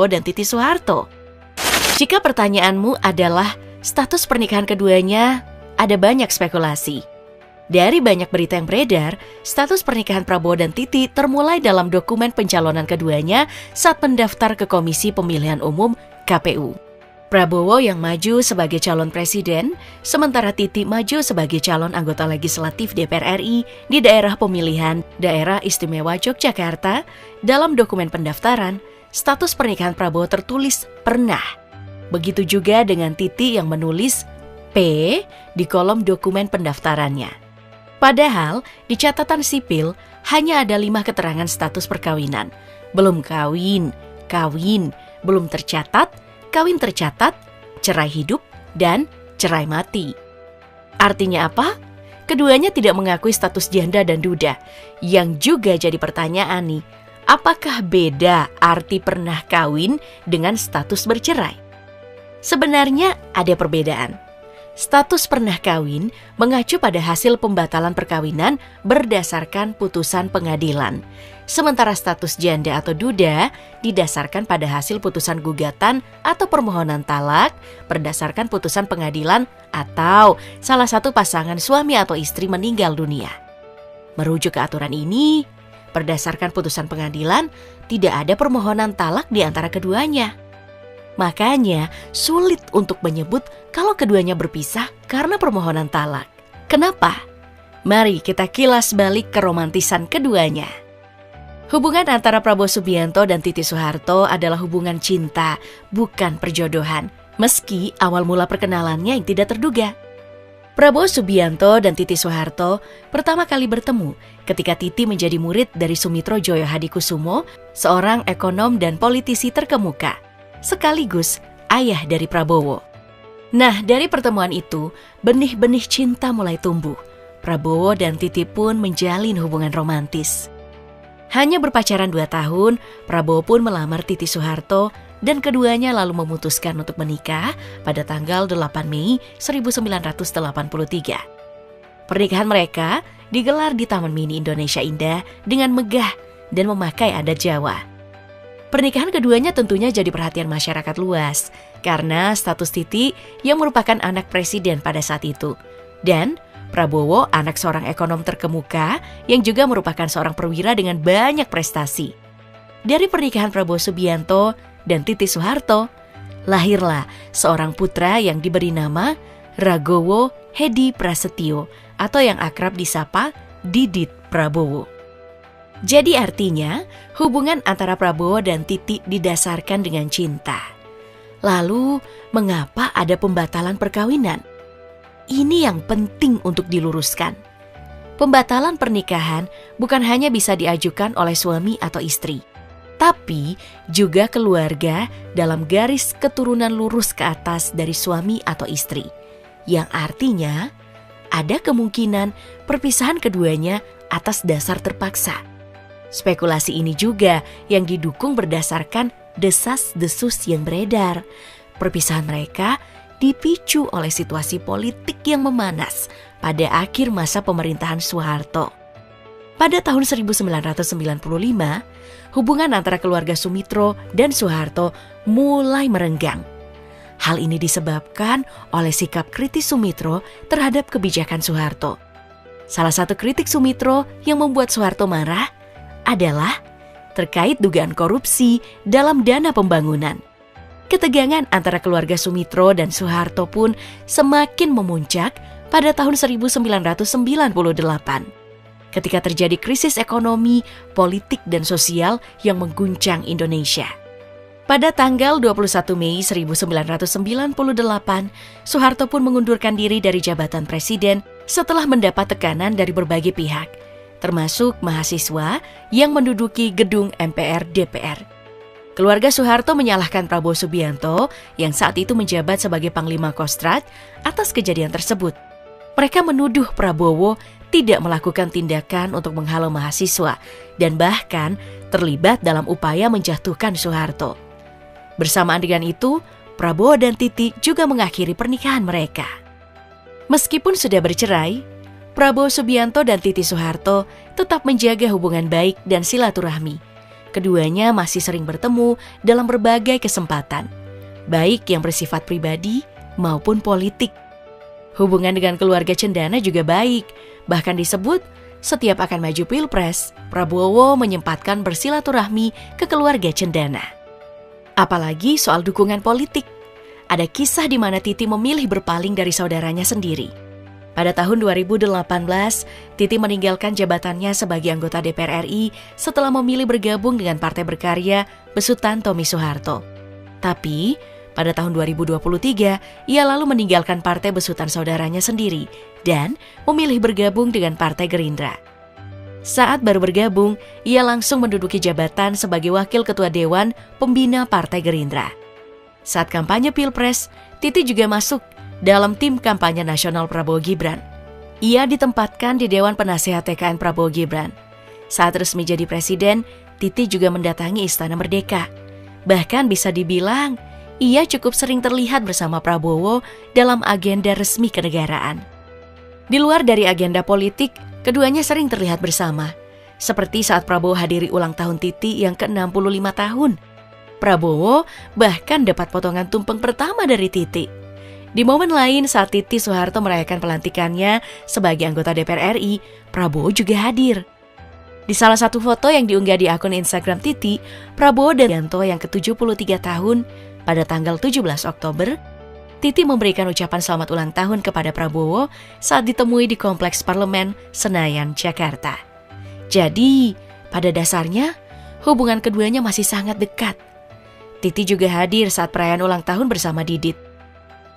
dan Titi Soeharto. Jika pertanyaanmu adalah status pernikahan keduanya, ada banyak spekulasi. Dari banyak berita yang beredar, status pernikahan Prabowo dan Titi termulai dalam dokumen pencalonan keduanya saat mendaftar ke Komisi Pemilihan Umum KPU. Prabowo yang maju sebagai calon presiden, sementara Titi maju sebagai calon anggota legislatif DPR RI di daerah pemilihan Daerah Istimewa Yogyakarta. Dalam dokumen pendaftaran, status pernikahan Prabowo tertulis pernah. Begitu juga dengan Titi yang menulis P di kolom dokumen pendaftarannya. Padahal di catatan sipil hanya ada 5 keterangan status perkawinan. Belum kawin, kawin, belum tercatat, kawin tercatat, cerai hidup, dan cerai mati. Artinya apa? Keduanya tidak mengakui status janda dan duda. Yang juga jadi pertanyaan nih, apakah beda arti pernah kawin dengan status bercerai? Sebenarnya ada perbedaan. Status pernah kawin mengacu pada hasil pembatalan perkawinan berdasarkan putusan pengadilan. Sementara status janda atau duda didasarkan pada hasil putusan gugatan atau permohonan talak berdasarkan putusan pengadilan atau salah satu pasangan suami atau istri meninggal dunia. Merujuk ke aturan ini, berdasarkan putusan pengadilan tidak ada permohonan talak di antara keduanya. Makanya sulit untuk menyebut kalau keduanya berpisah karena permohonan talak. Kenapa? Mari kita kilas balik keromantisan keduanya. Hubungan antara Prabowo Subianto dan Titi Soeharto adalah hubungan cinta, bukan perjodohan. Meski awal mula perkenalannya yang tidak terduga. Prabowo Subianto dan Titi Soeharto pertama kali bertemu ketika Titi menjadi murid dari Sumitro Joyo Hadikusumo, seorang ekonom dan politisi terkemuka, sekaligus ayah dari Prabowo. Nah, dari pertemuan itu, benih-benih cinta mulai tumbuh. Prabowo dan Titi pun menjalin hubungan romantis. Hanya berpacaran 2 tahun, Prabowo pun melamar Titi Soeharto dan keduanya lalu memutuskan untuk menikah pada tanggal 8 Mei 1983. Pernikahan mereka digelar di Taman Mini Indonesia Indah dengan megah dan memakai adat Jawa. Pernikahan keduanya tentunya jadi perhatian masyarakat luas karena status Titi yang merupakan anak presiden pada saat itu. Dan Prabowo anak seorang ekonom terkemuka yang juga merupakan seorang perwira dengan banyak prestasi. Dari pernikahan Prabowo Subianto dan Titi Soeharto, lahirlah seorang putra yang diberi nama Ragowo Hedi Prasetyo atau yang akrab disapa Didit Prabowo. Jadi artinya, hubungan antara Prabowo dan Titi didasarkan dengan cinta. Lalu, mengapa ada pembatalan perkawinan? Ini yang penting untuk diluruskan. Pembatalan pernikahan bukan hanya bisa diajukan oleh suami atau istri, tapi juga keluarga dalam garis keturunan lurus ke atas dari suami atau istri. Yang artinya, ada kemungkinan perpisahan keduanya atas dasar terpaksa. Spekulasi ini juga yang didukung berdasarkan desas-desus yang beredar. Perpisahan mereka dipicu oleh situasi politik yang memanas pada akhir masa pemerintahan Soeharto. Pada tahun 1995, hubungan antara keluarga Sumitro dan Soeharto mulai merenggang. Hal ini disebabkan oleh sikap kritis Sumitro terhadap kebijakan Soeharto. Salah satu kritik Sumitro yang membuat Soeharto marah adalah terkait dugaan korupsi dalam dana pembangunan. Ketegangan antara keluarga Sumitro dan Soeharto pun semakin memuncak pada tahun 1998. Ketika terjadi krisis ekonomi, politik, dan sosial yang mengguncang Indonesia. Pada tanggal 21 Mei 1998, Soeharto pun mengundurkan diri dari jabatan presiden setelah mendapat tekanan dari berbagai pihak, termasuk mahasiswa yang menduduki gedung MPR DPR. Keluarga Soeharto menyalahkan Prabowo Subianto yang saat itu menjabat sebagai Panglima Kostrad atas kejadian tersebut. Mereka menuduh Prabowo tidak melakukan tindakan untuk menghalau mahasiswa dan bahkan terlibat dalam upaya menjatuhkan Soeharto. Bersamaan dengan itu, Prabowo dan Titi juga mengakhiri pernikahan mereka. Meskipun sudah bercerai, Prabowo Subianto dan Titi Soeharto tetap menjaga hubungan baik dan silaturahmi. Keduanya masih sering bertemu dalam berbagai kesempatan, baik yang bersifat pribadi maupun politik. Hubungan dengan keluarga Cendana juga baik, bahkan disebut setiap akan maju Pilpres, Prabowo menyempatkan bersilaturahmi ke keluarga Cendana. Apalagi soal dukungan politik. Ada kisah di mana Titi memilih berpaling dari saudaranya sendiri. Pada tahun 2018, Titi meninggalkan jabatannya sebagai anggota DPR RI setelah memilih bergabung dengan Partai Berkarya besutan Tommy Soeharto. Tapi, pada tahun 2023, ia lalu meninggalkan partai besutan saudaranya sendiri dan memilih bergabung dengan Partai Gerindra. Saat baru bergabung, ia langsung menduduki jabatan sebagai Wakil Ketua Dewan Pembina Partai Gerindra. Saat kampanye Pilpres, Titi juga masuk dalam tim kampanye nasional Prabowo Gibran. Ia ditempatkan di Dewan Penasehat TKN Prabowo Gibran. Saat resmi jadi presiden, Titi juga mendatangi Istana Merdeka. Bahkan bisa dibilang, ia cukup sering terlihat bersama Prabowo dalam agenda resmi kenegaraan. Di luar dari agenda politik, keduanya sering terlihat bersama. Seperti saat Prabowo hadiri ulang tahun Titi yang ke-65 tahun. Prabowo bahkan dapat potongan tumpeng pertama dari Titi. Di momen lain saat Titi Soeharto merayakan pelantikannya sebagai anggota DPR RI, Prabowo juga hadir. Di salah satu foto yang diunggah di akun Instagram Titi, Prabowo dan Yanto yang ke-73 tahun pada tanggal 17 Oktober, Titi memberikan ucapan selamat ulang tahun kepada Prabowo saat ditemui di Kompleks Parlemen Senayan, Jakarta. Jadi, pada dasarnya, hubungan keduanya masih sangat dekat. Titi juga hadir saat perayaan ulang tahun bersama Didit.